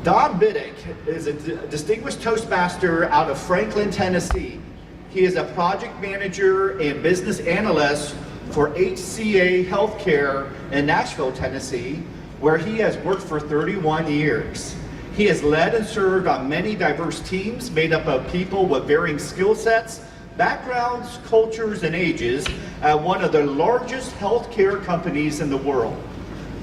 Don Bittick is a distinguished Toastmaster out of Franklin, Tennessee. He is a project manager and business analyst for HCA Healthcare in Nashville, Tennessee, where he has worked for 31 years. He has led and served on many diverse teams made up of people with varying skill sets, backgrounds, cultures, and ages at one of the largest healthcare companies in the world.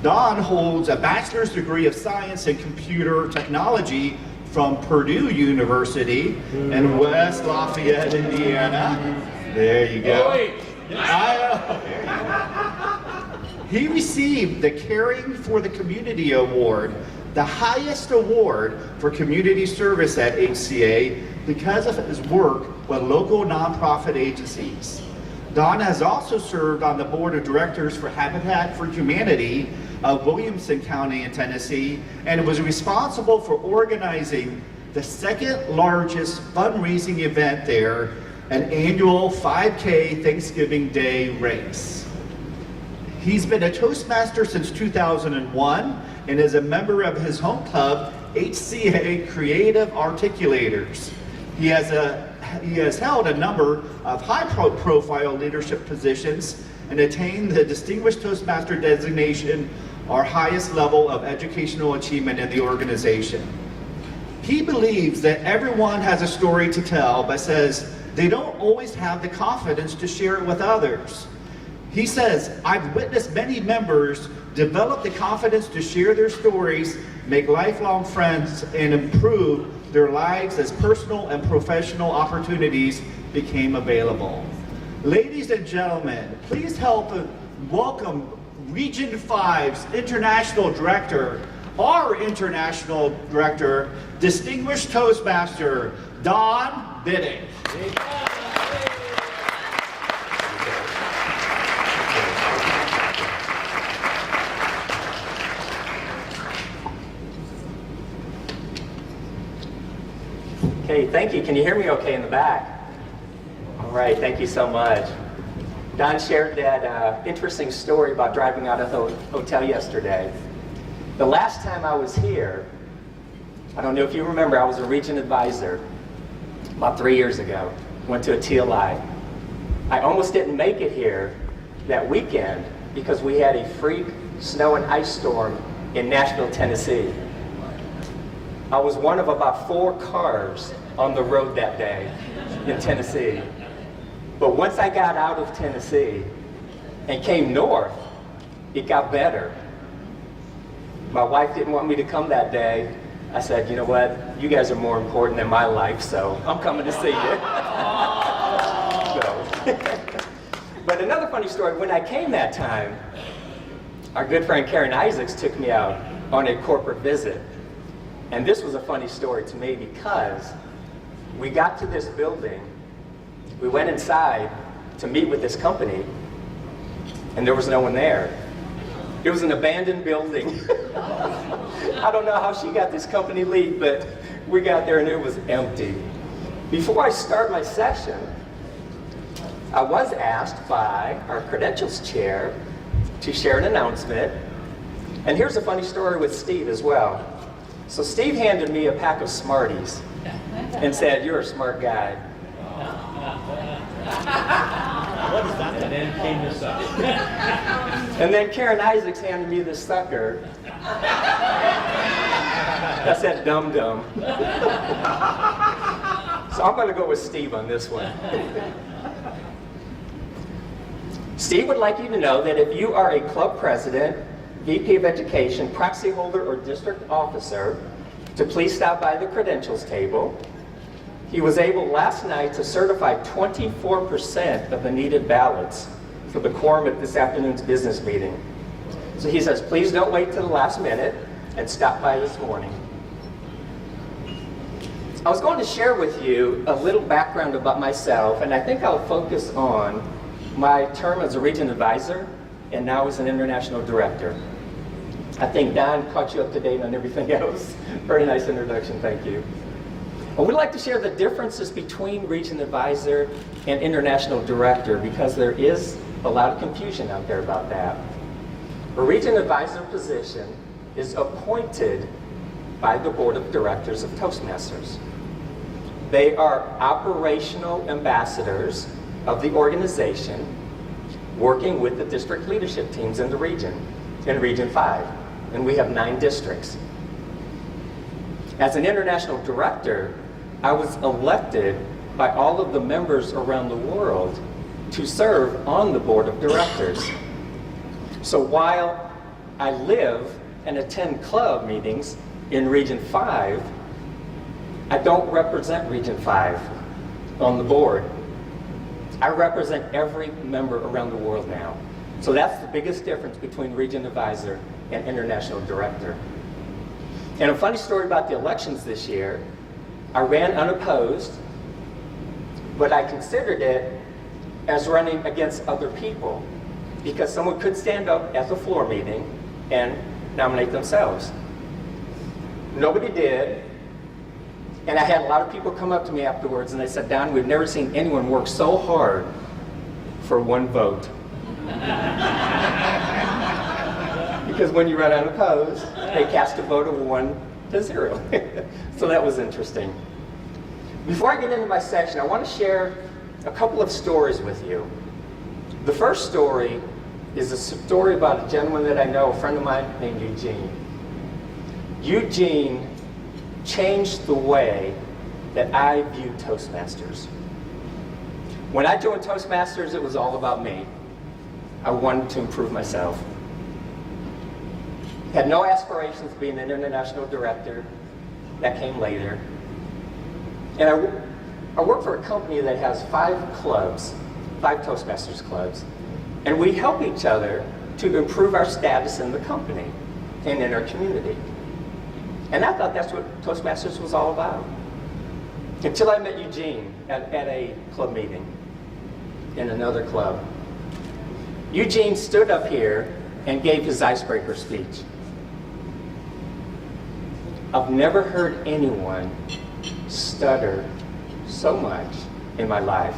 Don holds a bachelor's degree of science in computer technology from Purdue University in West Lafayette, Indiana. There you go. He received the Caring for the Community Award, the highest award for community service at HCA, because of his work with local nonprofit agencies. Don has also served on the board of directors for Habitat for Humanity of Williamson County in Tennessee, and was responsible for organizing the second largest fundraising event there, an annual 5K Thanksgiving Day race. He's been a Toastmaster since 2001 and is a member of his home club, HCA Creative Articulators. He has held a number of high-profile leadership positions and attained the Distinguished Toastmaster designation, our highest level of educational achievement in the organization. He believes that everyone has a story to tell, but says they don't always have the confidence to share it with others. He says, I've witnessed many members develop the confidence to share their stories, make lifelong friends, and improve their lives as personal and professional opportunities became available. Ladies and gentlemen, please help welcome Region 5's International Director, our International Director, Distinguished Toastmaster, Don Bittick. Okay, thank you. Can you hear me okay in the back? All right, thank you so much. Don shared that interesting story about driving out of the hotel yesterday. The last time I was here, I don't know if you remember, I was a region advisor about 3 years ago. Went to a TLI. I almost didn't make it here that weekend because we had a freak snow and ice storm in Nashville, Tennessee. I was one of about 4 cars on the road that day in Tennessee. But once I got out of Tennessee and came north, it got better. My wife didn't want me to come that day. I said, you know what, you guys are more important than my life, so I'm coming to see you. But another funny story, when I came that time, our good friend Karen Isaacs took me out on a corporate visit. And this was a funny story to me because we got to this building, we went inside to meet with this company, and there was no one there. It was an abandoned building. I don't know how she got this company lead, but we got there and it was empty. Before I start my session, I was asked by our credentials chair to share an announcement. And here's a funny story with Steve as well. So Steve handed me a pack of Smarties and said, you're a smart guy. What is that? And then came this up. And then Karen Isaacs handed me this sucker. That said dum-dum. So I'm going to go with Steve on this one. Steve would like you to know that if you are a club president, VP of Education, proxy holder, or district officer, to please stop by the credentials table. He was able last night to certify 24% of the needed ballots for the quorum at this afternoon's business meeting. So he says, please don't wait till the last minute and stop by this morning. I was going to share with you a little background about myself, and I think I'll focus on my term as a region advisor and now as an international director. I think Don caught you up to date on everything else. Very nice introduction, thank you. I would like to share the differences between region advisor and international director because there is a lot of confusion out there about that. A region advisor position is appointed by the board of directors of Toastmasters. They are operational ambassadors of the organization, working with the district leadership teams in the region, in Region 5. And we have 9 districts. As an international director, I was elected by all of the members around the world to serve on the board of directors. So while I live and attend club meetings in Region 5, I don't represent Region 5 on the board. I represent every member around the world now. So that's the biggest difference between region advisor and international director. And a funny story about the elections this year, I ran unopposed, but I considered it as running against other people because someone could stand up at the floor meeting and nominate themselves. Nobody did. And I had a lot of people come up to me afterwards and they said, Don, we've never seen anyone work so hard for one vote. Because when you run unopposed, they cast a vote of 1-0. So that was interesting. Before I get into my section, I want to share a couple of stories with you. The first story is a story about a gentleman that I know, a friend of mine named Eugene. Eugene changed the way that I view Toastmasters. When I joined Toastmasters, it was all about me. I wanted to improve myself. Had no aspirations of being an international director. That came later. And I work for a company that has 5 clubs, 5 Toastmasters clubs, and we help each other to improve our status in the company and in our community. And I thought that's what Toastmasters was all about. Until I met Eugene at a club meeting in another club. Eugene stood up here and gave his icebreaker speech. I've never heard anyone stutter so much in my life.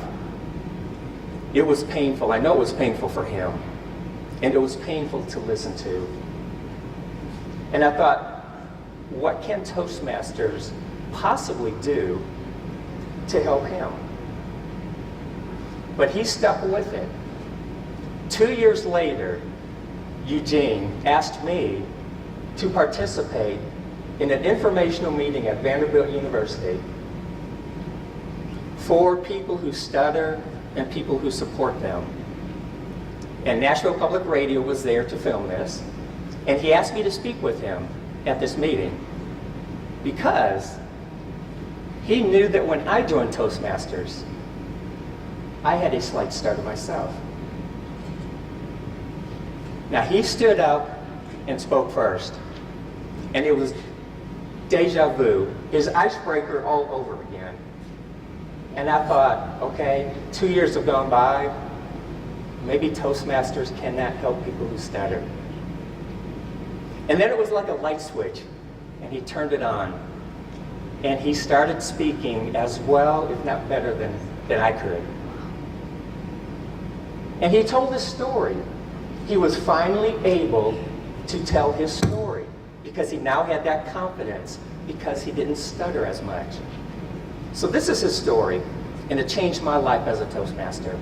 It was painful. I know it was painful for him. And it was painful to listen to. And I thought, what can Toastmasters possibly do to help him? But he stuck with it. 2 years later, Eugene asked me to participate in an informational meeting at Vanderbilt University for people who stutter and people who support them. And Nashville Public Radio was there to film this, and he asked me to speak with him at this meeting because he knew that when I joined Toastmasters, I had a slight stutter myself. Now he stood up and spoke first, and it was deja vu, his icebreaker all over again. And I thought, okay, 2 years have gone by, maybe Toastmasters cannot help people who stutter. And then it was like a light switch, and he turned it on. And he started speaking as well, if not better than I could. And he told his story. He was finally able to tell his story because he now had that confidence because he didn't stutter as much. So this is his story, and it changed my life as a Toastmaster.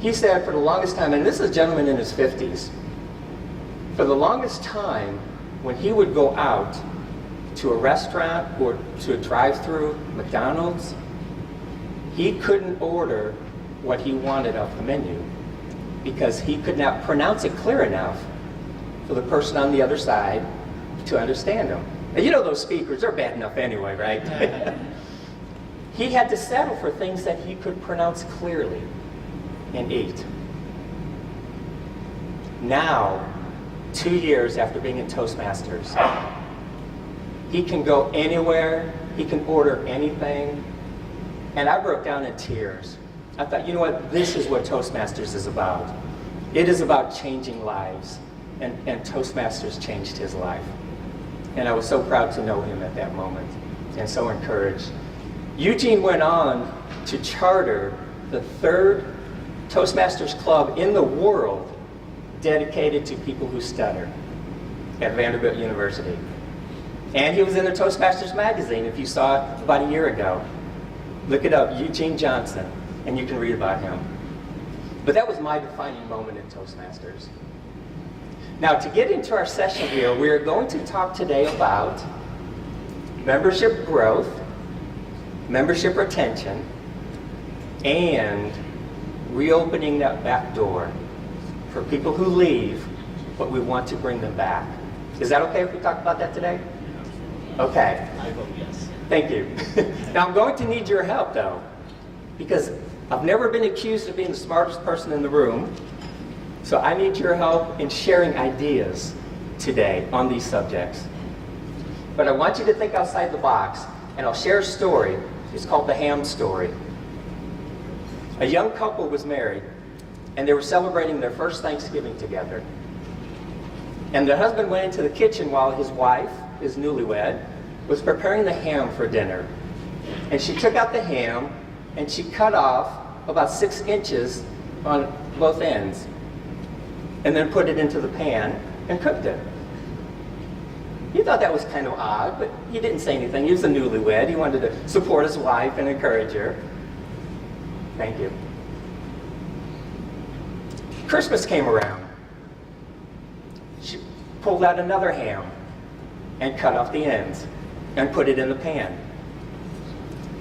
He said for the longest time, and this is a gentleman in his 50s, for the longest time, when he would go out to a restaurant or to a drive-through, McDonald's, he couldn't order what he wanted off the menu because he could not pronounce it clear enough for the person on the other side to understand him. And you know those speakers, they're bad enough anyway, right? He had to settle for things that he could pronounce clearly and eat. Now, 2 years after being in Toastmasters, he can go anywhere, he can order anything, and I broke down in tears. I thought, you know what, this is what Toastmasters is about. It is about changing lives, and Toastmasters changed his life. And I was so proud to know him at that moment, and so encouraged. Eugene went on to charter the 3rd Toastmasters club in the world dedicated to people who stutter at Vanderbilt University. And he was in the Toastmasters magazine, if you saw it about a year ago. Look it up, Eugene Johnson, and you can read about him. But that was my defining moment in Toastmasters. Now, to get into our session here, we're going to talk today about membership growth, membership retention, and reopening that back door for people who leave, but we want to bring them back. Is that okay if we talk about that today? Okay. I vote yes. Thank you. Now I'm going to need your help though, because I've never been accused of being the smartest person in the room, so I need your help in sharing ideas today on these subjects. But I want you to think outside the box, and I'll share a story. It's called the Ham story. A young couple was married, and they were celebrating their first Thanksgiving together. And the husband went into the kitchen while his wife, his newlywed, was preparing the ham for dinner. And she took out the ham, and she cut off about 6 inches on both ends, and then put it into the pan and cooked it. He thought that was kind of odd, but he didn't say anything. He was a newlywed. He wanted to support his wife and encourage her. Thank you. Christmas came around. She pulled out another ham and cut off the ends and put it in the pan.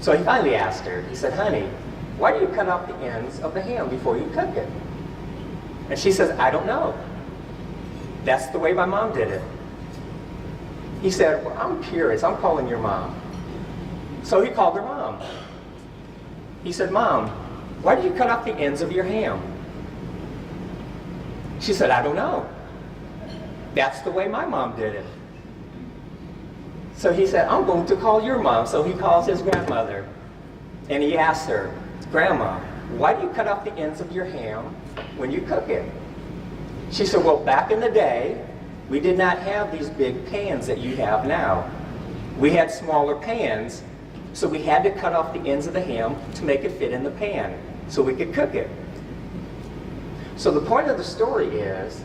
So he finally asked her, he said, "Honey, why do you cut off the ends of the ham before you cook it?" And she says, "I don't know. That's the way my mom did it." He said, "Well, I'm curious. I'm calling your mom." So he called her mom. He said, "Mom, why did you cut off the ends of your ham?" She said, "I don't know. That's the way my mom did it." So he said, "I'm going to call your mom." So he calls his grandmother, and he asks her, "Grandma, why do you cut off the ends of your ham when you cook it?" She said, "Well, back in the day, we did not have these big pans that you have now. We had smaller pans, so we had to cut off the ends of the ham to make it fit in the pan so we could cook it." So the point of the story is,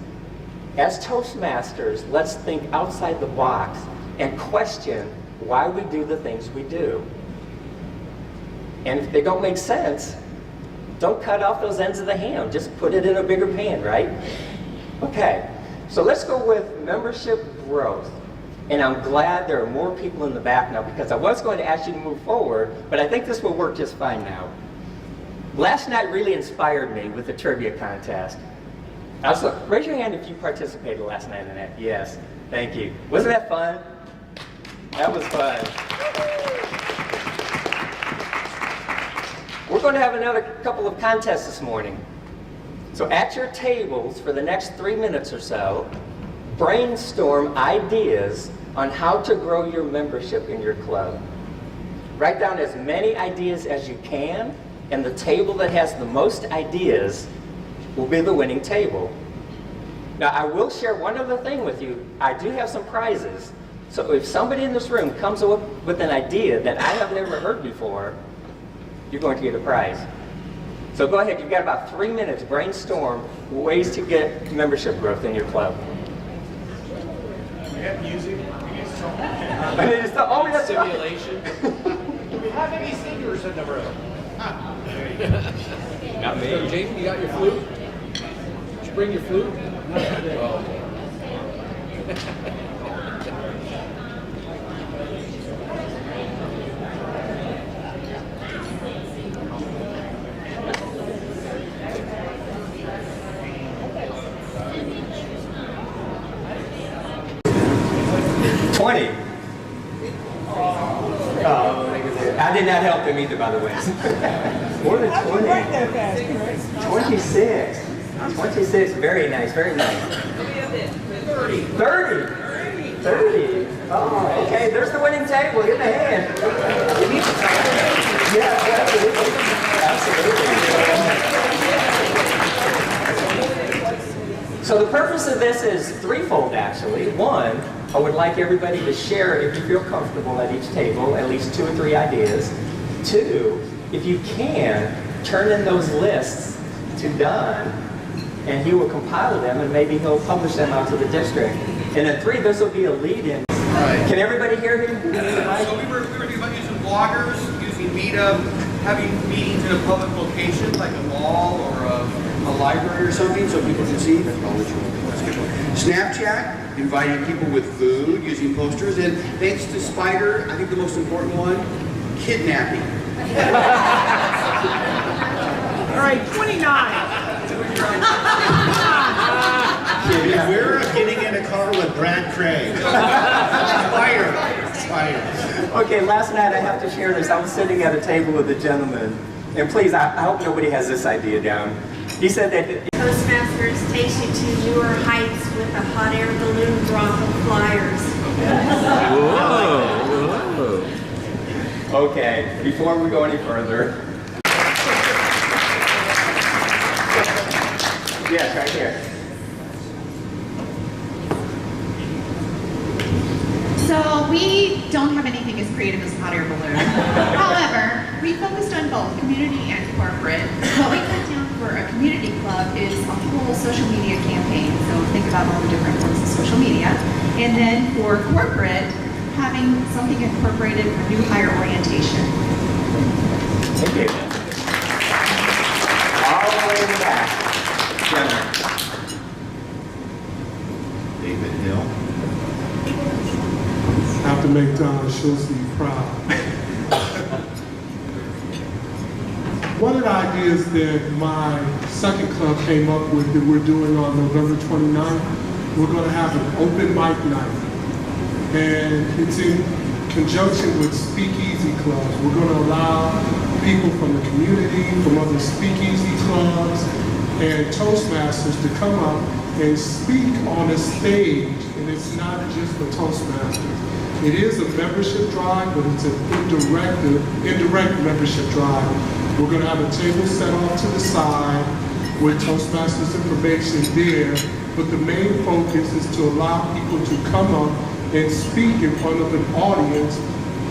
as Toastmasters, let's think outside the box and question why we do the things we do. And if they don't make sense, don't cut off those ends of the ham. Just put it in a bigger pan, right? Okay, so let's go with membership growth. And I'm glad there are more people in the back now, because I was going to ask you to move forward, but I think this will work just fine now. Last night really inspired me with the trivia contest. Raise your hand if you participated last night in that. Yes, thank you. Wasn't that fun? That was fun. We're going to have another couple of contests this morning. So at your tables for the next 3 minutes or so, brainstorm ideas on how to grow your membership in your club. Write down as many ideas as you can, and the table that has the most ideas will be the winning table. Now, I will share one other thing with you. I do have some prizes. So if somebody in this room comes up with an idea that I have never heard before, you're going to get a prize. So go ahead, you've got about 3 minutes, brainstorm ways to get membership growth in your club. We have music. We need some Oh, that's right. simulation. Do we have any singers in the room? There you go. Not me. Jason, you got your flute? Did you bring your flute? Oh. 20. I did not help him either, by the way. More than 20. 26. 26. Very nice, very nice. 30. 30. Oh, okay. There's the winning table. Give the hand. Yeah, absolutely. Absolutely. So the purpose of this is threefold, actually. One, I would like everybody to share, if you feel comfortable at each table, at least 2 or 3 ideas. 2, if you can, turn in those lists to Don, and he will compile them, and maybe he'll publish them out to the district. And then 3, this will be a lead-in. Can everybody hear me? So we were thinking about using bloggers, using Meetup, having meetings in a public location like a mall or a library or something so people can see. That's all that's good. Snapchat, inviting people with food, using posters, and thanks to Spider, I think the most important one, kidnapping. All right, 29. Beware of getting in a car with Brad Craig. Fire. Okay, last night I have to share this. I was sitting at a table with a gentleman, and please, I hope nobody has this idea down. He said that Toastmasters takes you to newer heights with a hot air balloon drop of flyers. Okay, before we go any further. Yes, right here. So we don't have anything as creative as a hot air balloon. However, we focused on both community and corporate. What we cut down for a community club is a whole social media campaign. So think about all the different forms of social media. And then for corporate, having something incorporated for new hire orientation. Thank you. All the way in the back. Gentlemen. David Hill. I have to make Don Schulze proud. One of the ideas that my second club came up with that we're doing on November 29th, we're going to have an open mic night. And it's in conjunction with speakeasy clubs. We're going to allow people from the community, from other speakeasy clubs, and Toastmasters to come up and speak on a stage. And it's not just for Toastmasters. It is a membership drive, but it's an indirect membership drive. We're going to have a table set off to the side with Toastmasters information there, but the main focus is to allow people to come up and speak in front of an audience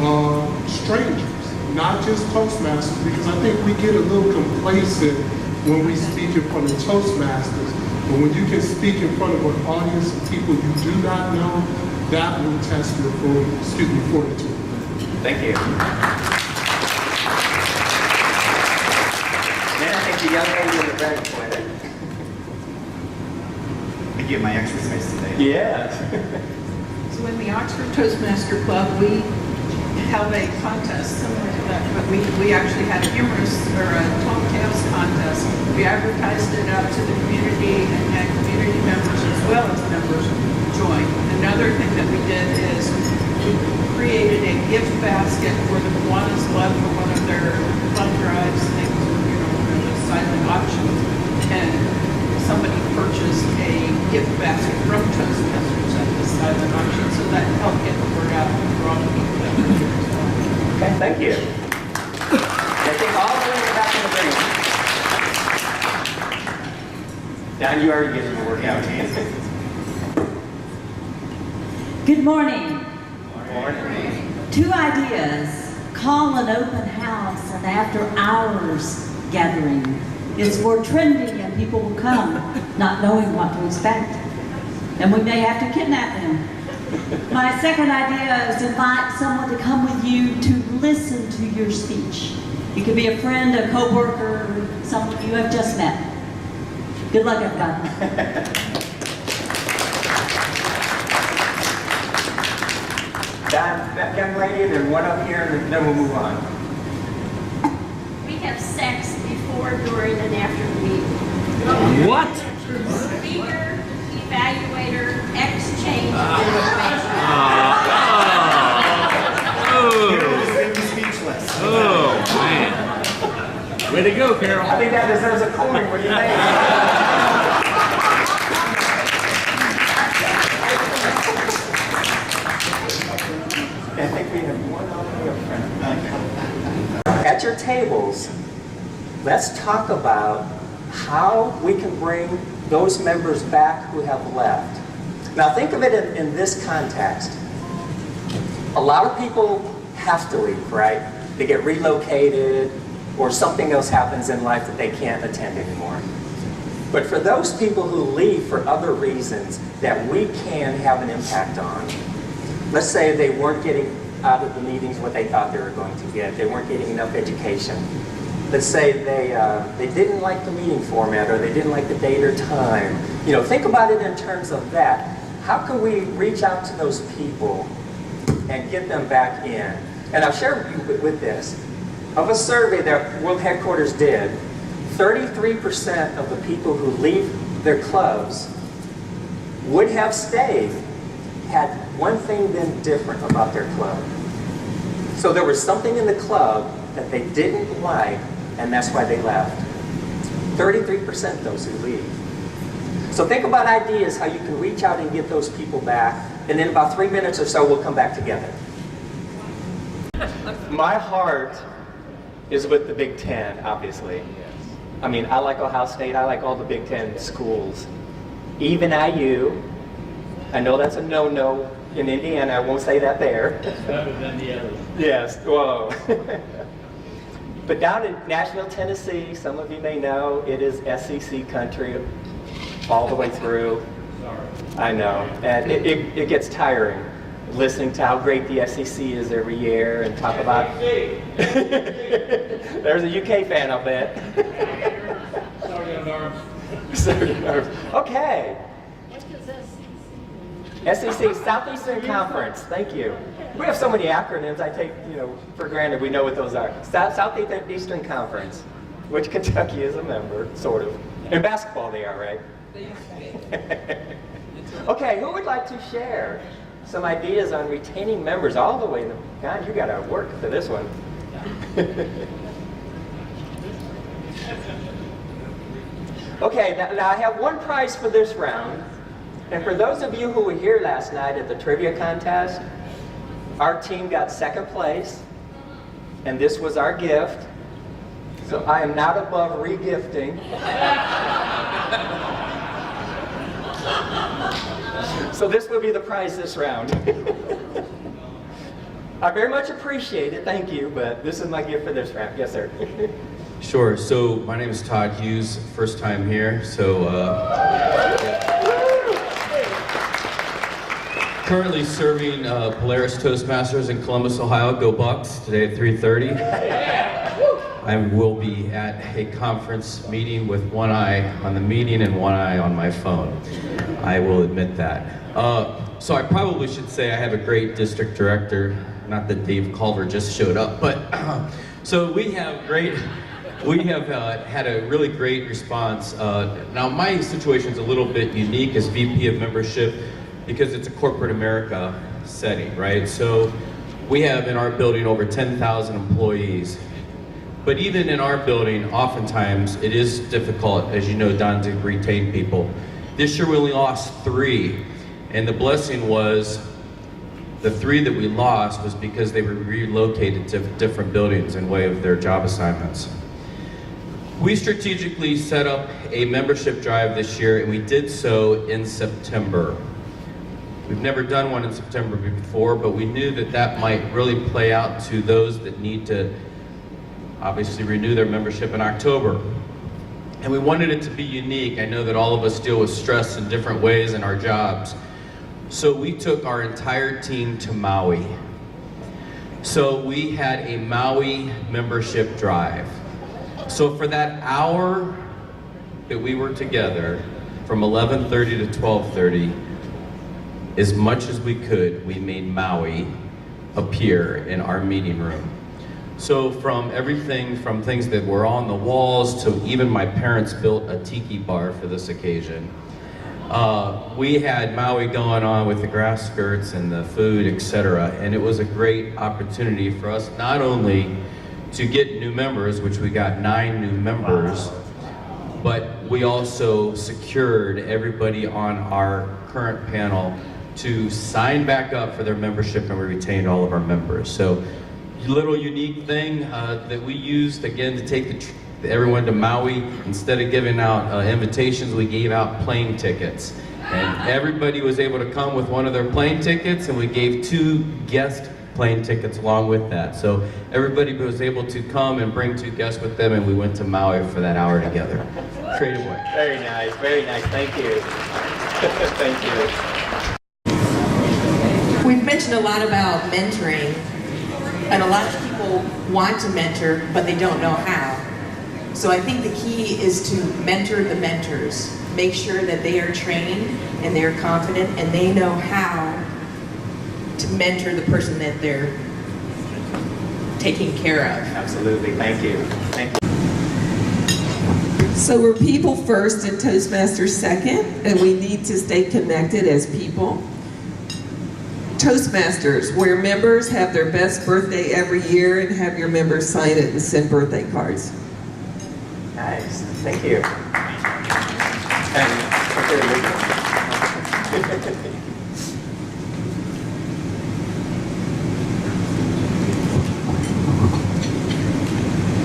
of strangers, not just Toastmasters, because I think we get a little complacent when we speak in front of Toastmasters. But when you can speak in front of an audience of people you do not know, that will test your fortitude. Thank you. Then I think the young lady in the red sweater. I get my exercise today. Yes. So in the Oxford Toastmaster Club, we held a contest similar to that, but we actually had a humorous or a talk tales contest. We advertised it out to the community and had community members as well as members join. Another thing that we did is we created a gift basket for the Kiwanis Club for one of their fund drives things, the silent auctions, and somebody purchased a gift basket from Toastmasters at the silent auction, so that helped get the word out for all the people that were here as well. Okay, thank you. I think all the way in the back of the room. Don, you already getting the workout. Good morning. Morning. 2 ideas. Call an open house and after hours gathering. It's more trendy and people will come not knowing what to expect. And we may have to kidnap them. My second idea is invite someone to come with you to listen to your speech. It could be a friend, a co-worker, someone you have just met. Good luck, everybody. That young lady, then one up here, and then we'll move on. We have sex before, during, and after the meeting. What? Speaker, evaluator, exchange of information. Speechless. Oh, man. Way to go, Carol. I think that deserves a coin. What do you think? I think we have one on the front. At your tables, let's talk about how we can bring those members back who have left. Now think of it in this context. A lot of people have to leave, right? They get relocated or something else happens in life that they can't attend anymore. But for those people who leave for other reasons that we can have an impact on, let's say they weren't getting out of the meetings what they thought they were going to get. They weren't getting enough education. Let's say they didn't like the meeting format, or they didn't like the date or time. You know, think about it in terms of that. How can we reach out to those people and get them back in? And I'll share with this. Of a survey that World Headquarters did, 33% of the people who leave their clubs would have stayed had one thing been different about their club. So there was something in the club that they didn't like, and that's why they left. 33% those who leave. So think about ideas how you can reach out and get those people back, and in about 3 minutes or so, we'll come back together. My heart is with the Big Ten, obviously. I mean, I like Ohio State, I like all the Big Ten schools. Even IU, I know that's a no-no in Indiana, I won't say that there. Better than the others. Yes, whoa. But down in Nashville, Tennessee, some of you may know, it is SEC country all the way through. Sorry. I know, and it gets tiring listening to how great the SEC is every year and talk about... There's a UK fan, I'll bet. Sorry, arms. Sorry, arms. Okay. What is this? SEC, Southeastern Conference, thank you. We have so many acronyms, I take, for granted we know what those are. Southeastern Conference, which Kentucky is a member, sort of. In basketball they are, right? Okay, who would like to share some ideas on retaining members all the way? God, you gotta work for this one. Okay, now I have one prize for this round. And for those of you who were here last night at the trivia contest, our team got second place, and this was our gift. So I am not above re-gifting. So this will be the prize this round. I very much appreciate it, thank you, but this is my gift for this round. Yes, sir. Sure, so my name is Todd Hughes, first time here, so currently serving Polaris Toastmasters in Columbus, Ohio. Go Bucks, today at 3:30. I will be at a conference meeting with one eye on the meeting and one eye on my phone. I will admit that. So I probably should say I have a great district director, not that Dave Culver just showed up, but so we have had a really great response. Now my situation is a little bit unique as VP of membership because it's a corporate America setting, right? So we have in our building over 10,000 employees. But even in our building, oftentimes it is difficult, as you know, Don, to retain people. This year we only lost 3, and the blessing was the 3 that we lost was because they were relocated to different buildings in way of their job assignments. We strategically set up a membership drive this year, and we did so in September. We've never done one in September before, but we knew that that might really play out to those that need to obviously renew their membership in October. And we wanted it to be unique. I know that all of us deal with stress in different ways in our jobs. So we took our entire team to Maui. So we had a Maui membership drive. So for that hour that we were together, from 11:30 to 12:30, as much as we could, we made Maui appear in our meeting room. So from everything from things that were on the walls to even my parents built a tiki bar for this occasion. We had Maui going on with the grass skirts and the food, etc. And it was a great opportunity for us not only to get new members, which we got 9 new members, but we also secured everybody on our current panel to sign back up for their membership, and we retained all of our members. So little unique thing that we used again to take everyone to Maui. Instead of giving out invitations, we gave out plane tickets, and everybody was able to come with one of their plane tickets, and we gave 2 guest plane tickets along with that. So everybody was able to come and bring 2 guests with them, and we went to Maui for that hour together. Creative way. Very nice, thank you. Thank you. We've mentioned a lot about mentoring, and a lot of people want to mentor, but they don't know how. So I think the key is to mentor the mentors. Make sure that they are trained and they're confident and they know how to mentor the person that they're taking care of. Absolutely, thank you. Thank you. So we're people first and Toastmasters second, and we need to stay connected as people. Toastmasters, where members have their best birthday every year and have your members sign it and send birthday cards. Nice, thank you. And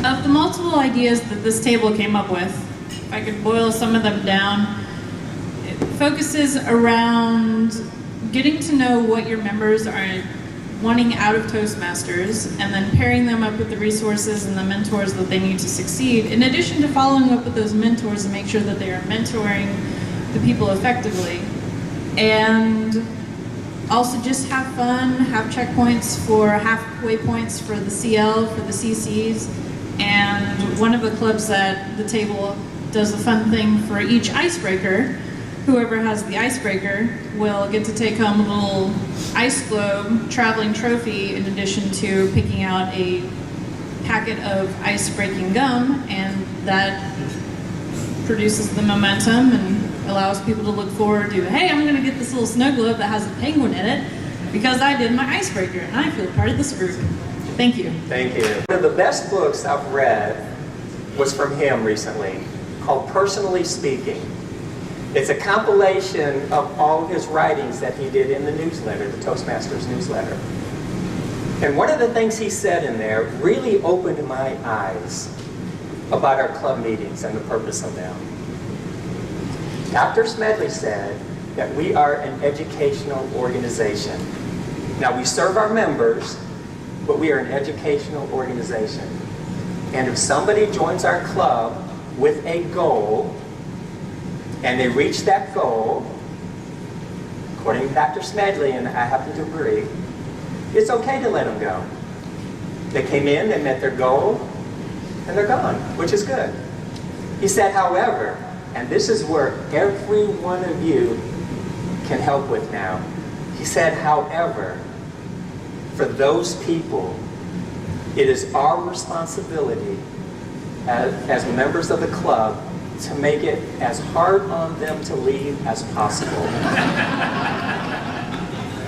Of the multiple ideas that this table came up with, if I could boil some of them down, it focuses around getting to know what your members are wanting out of Toastmasters and then pairing them up with the resources and the mentors that they need to succeed, in addition to following up with those mentors and make sure that they are mentoring the people effectively. And also just have fun, have checkpoints for halfway points for the CL, for the CCs. And one of the clubs at the table does a fun thing for each icebreaker. Whoever has the icebreaker will get to take home a little ice globe traveling trophy in addition to picking out a packet of ice-breaking gum, and that produces the momentum and allows people to look forward to, hey, I'm gonna get this little snow globe that has a penguin in it because I did my icebreaker and I feel part of this group. Thank you. Thank you. One of the best books I've read was from him recently, called Personally Speaking. It's a compilation of all of his writings that he did in the newsletter, the Toastmasters newsletter. And one of the things he said in there really opened my eyes about our club meetings and the purpose of them. Dr. Smedley said that we are an educational organization. Now, we serve our members, but we are an educational organization. And if somebody joins our club with a goal, and they reach that goal, according to Dr. Smedley, and I happen to agree, it's okay to let them go. They came in, they met their goal, and they're gone, which is good. He said, however, and this is where every one of you can help with now. He said, however, for those people, it is our responsibility as members of the club to make it as hard on them to leave as possible.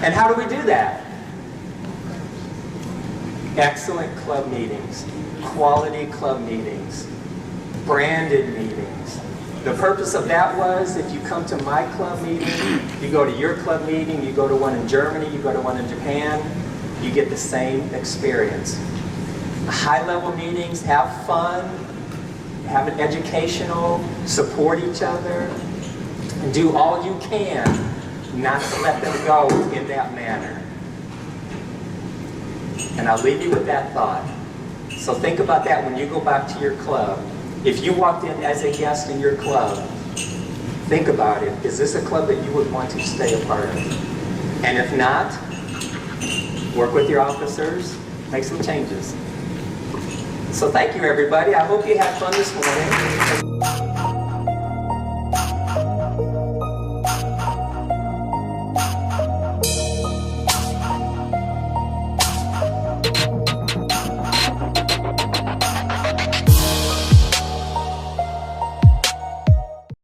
And how do we do that? Excellent club meetings, quality club meetings, branded meetings. The purpose of that was, if you come to my club meeting, you go to your club meeting, you go to one in Germany, you go to one in Japan, you get the same experience. High-level meetings, have fun, have it educational, support each other, and do all you can not to let them go in that manner. And I'll leave you with that thought. So think about that when you go back to your club. If you walked in as a guest in your club, think about it. Is this a club that you would want to stay a part of? And if not, work with your officers, make some changes. So thank you, everybody. I hope you had fun this morning.